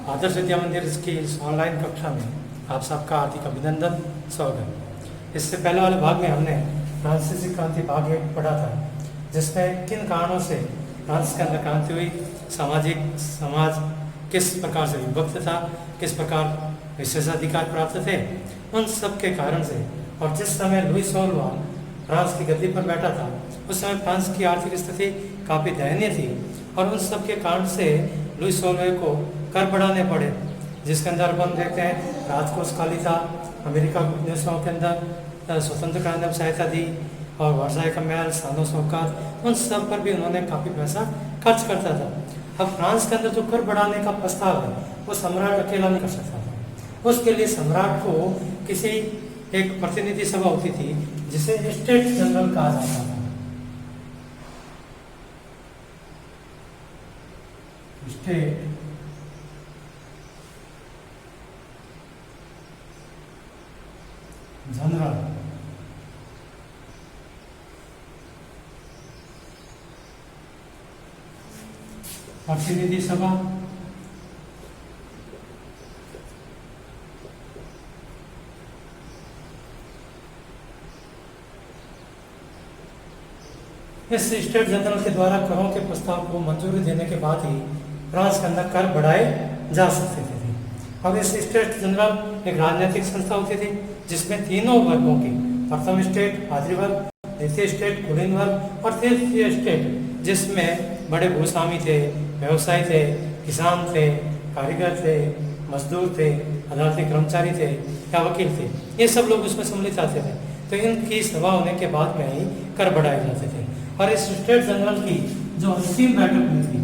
आदर्श विद्या मंदिर की इस ऑनलाइन कक्षा में आप सबका हार्दिक अभिनंदन, स्वागत। इससे पहले वाले भाग में हमने फ्रांसीसी क्रांति भाग 1 पढ़ा था, जिसमें किन कारणों से फ्रांस के अंदर क्रांति हुई, सामाजिक समाज किस प्रकार से विभक्त था, किस प्रकार विशेषाधिकार प्राप्त थे, उन सब के कारण से। और जिस समय लुई 16वां फ्रांस की गद्दी पर बैठा था, उस समय फ्रांस की आर्थिक स्थिति काफ़ी दयनीय थी और उन सब के कारण से लुई 16वें को कर बढ़ाने पड़े, जिसके अंदर अपन देखते हैं राजकोष खाली था, अमेरिका के देशों के अंदर स्वतंत्र क्रांति में सहायता दी और वर्साई का महल, शानो शौकत, उन सब पर भी उन्होंने काफ़ी पैसा खर्च करता था। अब फ्रांस के अंदर जो कर बढ़ाने का प्रस्ताव है वो सम्राट अकेला नहीं कर सकता था। उसके लिए सम्राट को किसी एक प्रतिनिधि सभा होती थी जिसे स्टेट जनरल कहा जाता था। स्टेट जनरल प्रतिनिधि सभा इस स्टेट जनरल के द्वारा करों के प्रस्ताव को मंजूरी देने के बाद ही फ्रांस के अंदर कर बढ़ाए जा सकते थे। और इस स्टेट जनरल एक राजनीतिक संस्था होती थी जिसमें तीनों वर्गों की, प्रथम स्टेट पादरी वर्ग, द्वितीय स्टेट कुलीन वर्ग और तृतीय स्टेट जिसमें बड़े भूस्वामी थे, व्यवसायी थे, किसान थे, कारीगर थे, मजदूर थे, अदालती कर्मचारी थे या वकील थे, ये सब लोग उसमें सम्मिलित आते थे। तो इनकी सभा होने के बाद में ही कर बढ़ाए जाते थे। और इस स्टेट जनरल की जो अंतिम बैठक हुई थी,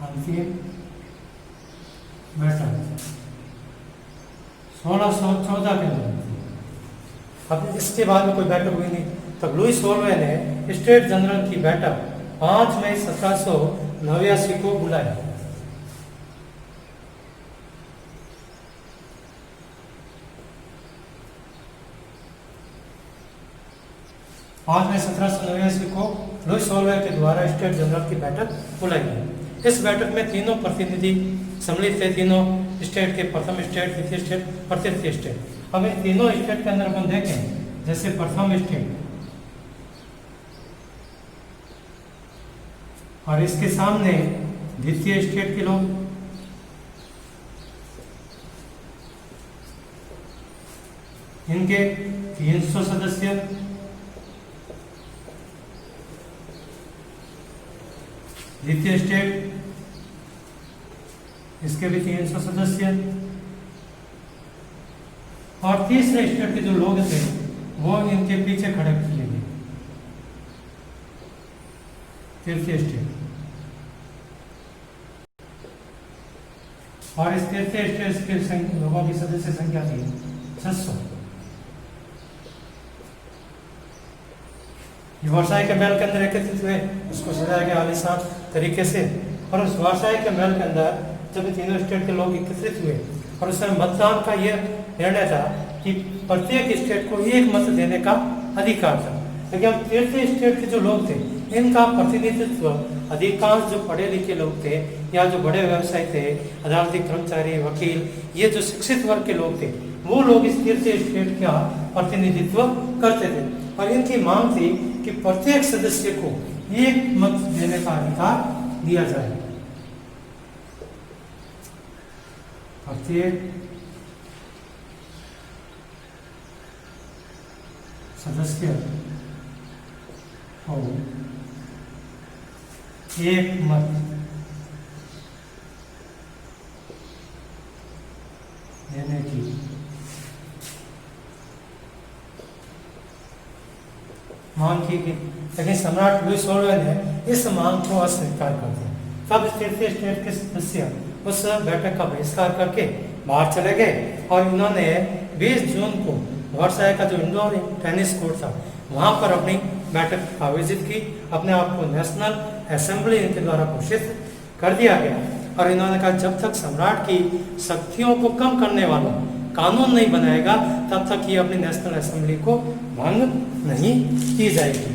अंतिम बैठक 1614 के अंदर थी। अब इसके बाद में कोई बैठक हुई नहीं। तब लुई 16वें ने स्टेट जनरल की बैठक 5 मई 1789 को बुलाया। आज में 1789 को लुई 16वें के द्वारा स्टेट जनरल की बैठक बुलाई गई। इस बैठक में तीनों प्रतिनिधि सम्मिलित थे, तीनों स्टेट के, प्रथम स्टेट, द्वितीय स्टेट और तृतीय स्टेट। अब इन तीनों स्टेट के अंदर अपन देखें, जैसे प्रथम स्टेट और इसके सामने द्वितीय स्टेट के लोग, इनके 300 सदस्य, द्वितीय स्टेट इसके भी 300 सदस्य और तीसरे स्टेट के जो लोग थे वो इनके पीछे खड़े किए गए, तृतीय स्टेट। और इस तृतीय स्टेट के लोगों की सदस्य संख्या थी 600। वर्साई के महल के अंदर एकत्रित हुए, उसको सजाया गया आलीशान तरीके से। और उस वर्साई के महल के अंदर जब तीनों स्टेट के लोग एकत्रित हुए और उस समय मतदान का यह निर्णय था कि प्रत्येक स्टेट को एक मत देने का अधिकार था। लेकिन अब तृतीय स्टेट के जो लोग थे, इनका प्रतिनिधित्व अधिकांश जो पढ़े लिखे लोग थे या जो बड़े व्यवसायी थे, अदालती कर्मचारी, वकील, ये जो शिक्षित वर्ग के लोग थे, वो लोग इस तृतीय स्टेट का प्रतिनिधित्व करते थे। और इनकी मांग थी कि प्रत्येक सदस्य को एक मत देने का अधिकार दिया जाए। प्रत्येक सदस्य को एक मत देने की मांग की गई। लेकिन सम्राट लुई 16वें ने इस मांग को अस्वीकार कर दिया। तब तृतीय स्टेट के सदस्य उस बैठक का बहिष्कार करके बाहर चले गए और उन्होंने 20 जून को वर्साई का जो इंडोर टेनिस कोर्ट था वहां पर अपनी बैठक आयोजित की। अपने आप को नेशनल असेंबली इनके द्वारा घोषित कर दिया गया और इन्होंने कहा जब तक सम्राट की शक्तियों को कम करने वाला कानून नहीं बनाएगा तब तक ये अपनी नेशनल असेंबली को भंग नहीं की जाएगी।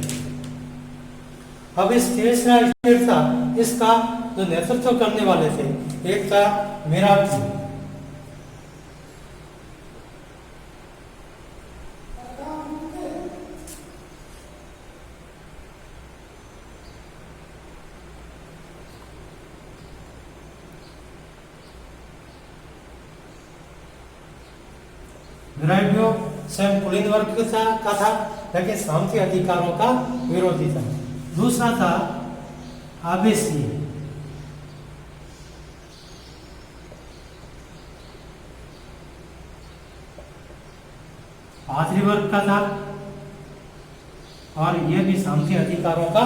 अब इस तीसरा स्टेट था, इसका जो नेतृत्व करने वाले थे, एक था मेराब जी। मेराबियो स्वयं कुलीन वर्ग का था, लेकिन सामंती अधिकारों का विरोधी था। दूसरा था आबेसिए, पादरी वर्ग का था और यह भी सामंती अधिकारों का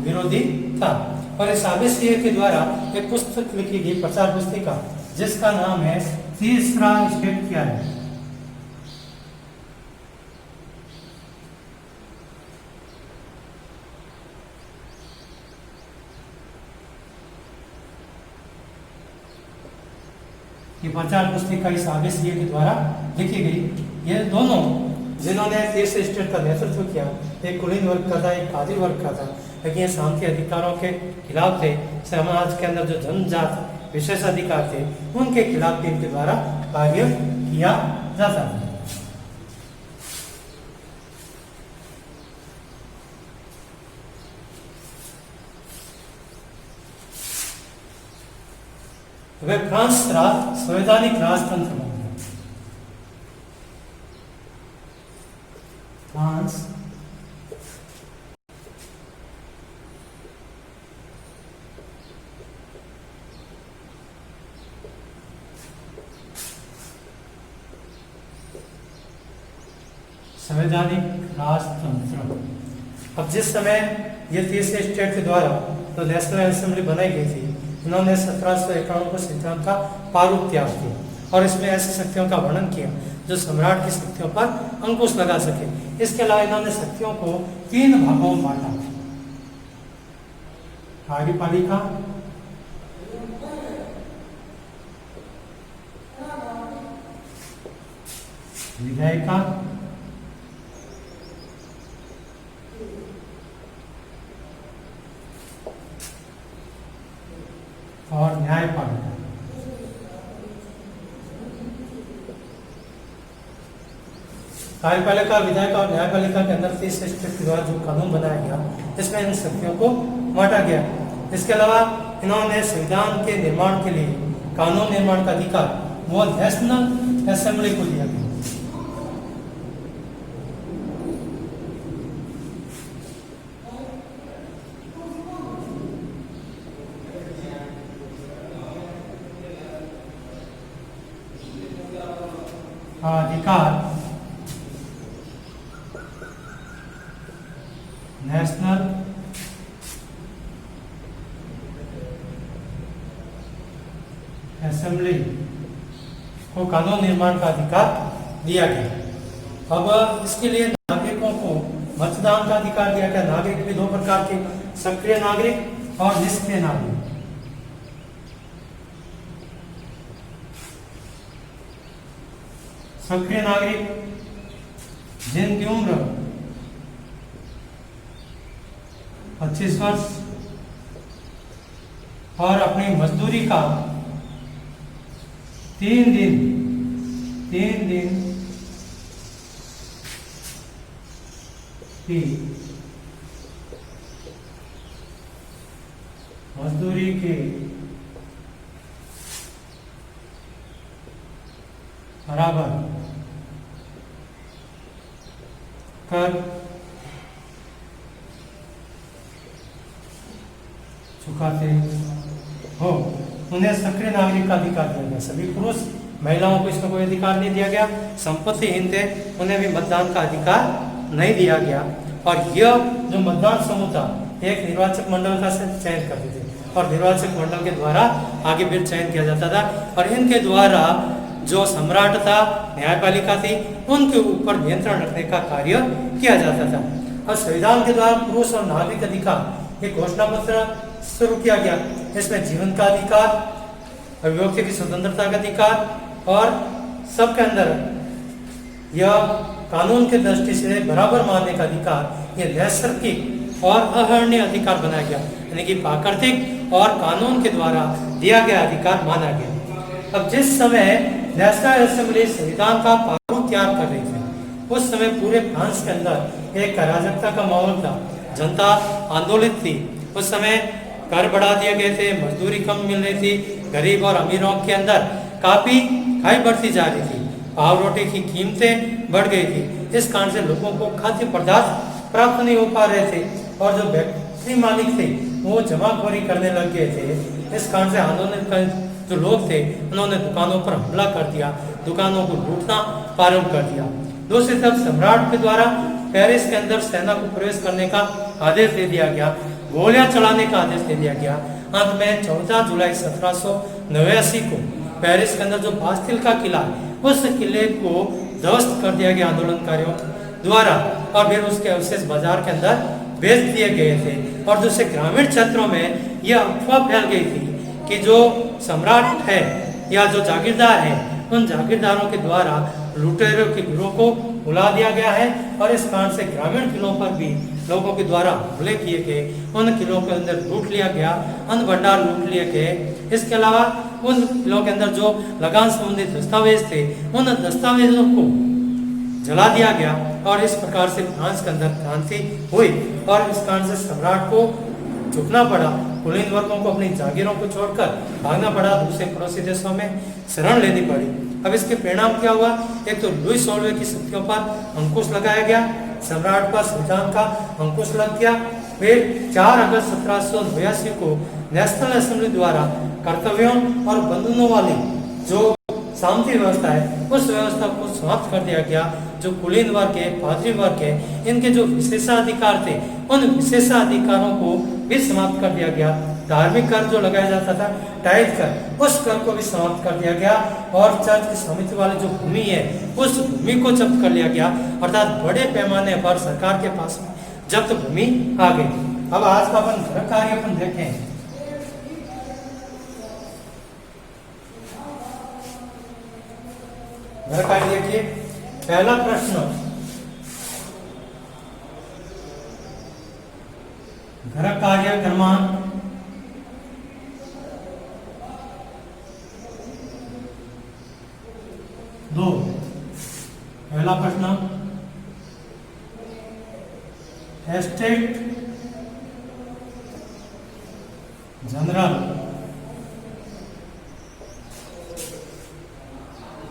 विरोधी था। और इस आबेसिए के द्वारा एक पुस्तक लिखी गई, प्रचार पुस्तिका, जिसका नाम है तीसरा स्टेट क्या है। ये प्रचार पुस्तिका इस आबेसिए के द्वारा लिखी गई। ये दोनों जिन्होंने तीसरे स्टेट का नेतृत्व किया, एक कुलीन वर्ग का था, एक पादरी वर्ग का था, लेकिन ये सामंती अधिकारों के खिलाफ थे। समाज के अंदर जो जनजात विशेष अधिकार थे, उनके खिलाफ इनके द्वारा कार्य किया जाता था। वे फ्रांस संवैधानिक राजतंत्र बन गया। फ्रांस संवैधानिक राजतंत्र। अब जिस समय ये तीसरे स्टेट के द्वारा तो नेशनल असेंबली बनाई गई थी, इन्होंने 1791 को सिद्धांत का प्रारूप तैयार किया और इसमें ऐसी शक्तियों का वर्णन किया जो सम्राट की शक्तियों पर अंकुश लगा सके। इसके अलावा इन्होंने शक्तियों को 3 भागों में बांटा: कार्यपालिका, विधायिका और न्यायपालिका। कार्यपालिका, विधायिका और न्यायपालिका के अंदर तीसरे स्टेट के द्वारा जो कानून बनाया गया, इसमें इन शक्तियों को बांटा गया। इसके अलावा इन्होंने संविधान के निर्माण के लिए कानून निर्माण का अधिकार वो नेशनल असेंबली को दिया गया। अधिकार नेशनल असेंबली को कानून निर्माण का अधिकार दिया गया। अब इसके लिए नागरिकों को मतदान का अधिकार दिया गया। नागरिक भी 2 प्रकार के, सक्रिय नागरिक और निष्क्रिय नागरिक। सक्रिय नागरिक जिनकी उम्र 25 वर्ष और अपनी मजदूरी का 3 दिन की मजदूरी के बराबर कर चुकाते हो, उन्हें सक्रिय नागरिक का अधिकार दिया गया। सभी पुरुष महिलाओं को इसमें कोई अधिकार नहीं दिया गया। संपत्तिहीन थे, उन्हें भी मतदान का अधिकार नहीं दिया गया। और यह जो मतदान समूह था, एक निर्वाचक मंडल का चयन करते थे और निर्वाचक मंडल के द्वारा आगे फिर चयन किया जाता था। और इनके द्वारा जो सम्राट था, न्यायपालिका थी, उनके ऊपर नियंत्रण रखने का कार्य किया जाता था। और संविधान के द्वारा पुरुष और नागरिक अधिकार एक घोषणा पत्र शुरू किया गया। इसमें जीवन का अधिकार, अभिव्यक्ति की स्वतंत्रता का अधिकार और सबके अंदर यह कानून के दृष्टि से बराबर मानने का अधिकार, ये नैसर्गिक और अहरणीय अधिकार बनाया गया, यानी कि प्राकृतिक और कानून के द्वारा दिया गया अधिकार माना गया। अब जिस समय नेशनल असेंबली संविधान का प्रारूप तैयार कर रही थी, उस समय पूरे फ्रांस के अंदर एक अराजकता का माहौल था, जनता आंदोलित थी। उस समय कर बढ़ा दिए गए थे, मजदूरी कम मिल रही थी, गरीब और अमीरों के अंदर काफी खाई बढ़ती जा रही थी, पाव रोटी की कीमतें बढ़ गई थी। इस कारण से लोगों को खाद्य पदार्थ प्राप्त नहीं हो पा रहे थे और जो फैक्ट्री मालिक थे वो जमाखोरी करने लग गए थे। इस कारण से आंदोलन जो लोग थे उन्होंने दुकानों पर हमला कर दिया, दुकानों को लूटना प्रारंभ कर दिया। दूसरी तरफ सम्राट के द्वारा पेरिस के अंदर सेना को प्रवेश करने का आदेश दे दिया गया, गोलियां चलाने का आदेश दे दिया गया। अंत में 14 जुलाई 1789 को पेरिस के अंदर जो बास्तिल का किला है, उस किले को ध्वस्त कर दिया गया आंदोलनकारियों द्वारा और फिर उसके अवशेष बाजार के अंदर बेच दिए गए थे। और दूसरे ग्रामीण क्षेत्रों में यह अफवाह फैल गई थी कि जो सम्राट है या जो जागीरदार है, उन जागीरदारों के द्वारा लुटेरों के गिरोह को बुला दिया गया है और इस कारण से ग्रामीण किलों पर भी लोगों के द्वारा हमले किए गए, उन किलों के अंदर लूट लिया गया, अन्न भंडार लूट लिए गए। इसके अलावा उन किलों के अंदर जो लगान संबंधित दस्तावेज थे, उन दस्तावेजों को जला दिया गया और इस प्रकार से फ्रांस के अंदर क्रांति हुई और इस कारण से सम्राट को झुकना पड़ा, कुलीन वर्गों को अपनी जागीरों को छोड़कर भागना पड़ा, दूसरे पड़ोसी देशों में शरण लेनी पड़ी। अब इसके परिणाम क्या हुआ? एक तो लुई 16वें की शक्तियों पर अंकुश लगाया गया, सम्राट पर संविधान का अंकुश लग गया। फिर 4 अगस्त 1789 को नेशनल असेंबली द्वारा कर्तव्यों और बंधनों वाली जो शांति व्यवस्था है, उस व्यवस्था को समाप्त कर दिया गया। जो कुलीन वर्ग है, पादरी वर्ग है, इनके जो विशेषाधिकार थे, उन विशेषाधिकारों को भी समाप्त कर दिया गया। धार्मिक कर जो लगाया जाता था, टाइथ कर, उस कर को भी समाप्त कर दिया गया और चर्च की समिति वाली जो भूमि है, उस भूमि को जब्त कर लिया गया, अर्थात बड़े पैमाने पर सरकार के पास में जब्त भूमि आ गई। अब आज का अपन घर कार्य अपन देखें। घर कार्य देखिए, पहला प्रश्न, घर कार्य क्रमांक 2। पहला प्रश्न, एस्टेट जनरल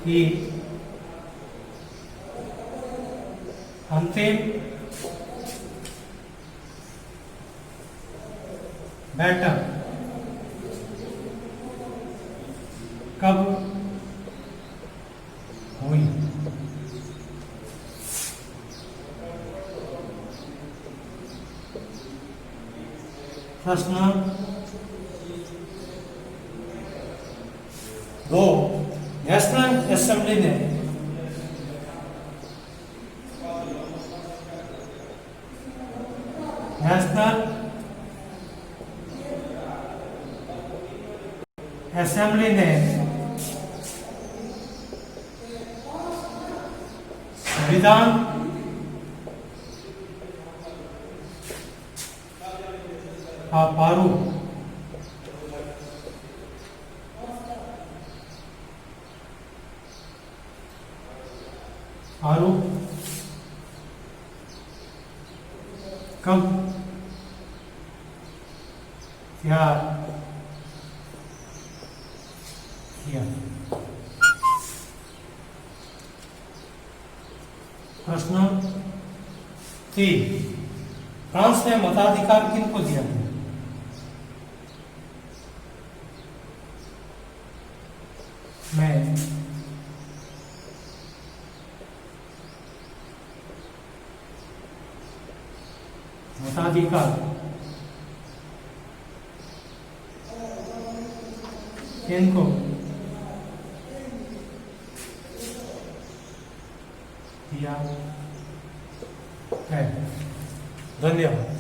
की अंतिम बैठक कब हुई? प्रश्न 2, नेशनल असेंबली ने नेशनल असेंबली ने संविधान का प्रारूप कब तैयार किया? प्रश्न 3, फ्रांस ने मताधिकार किनको दिया? मैं मताधिकार किनको दिया है? धन्यवाद।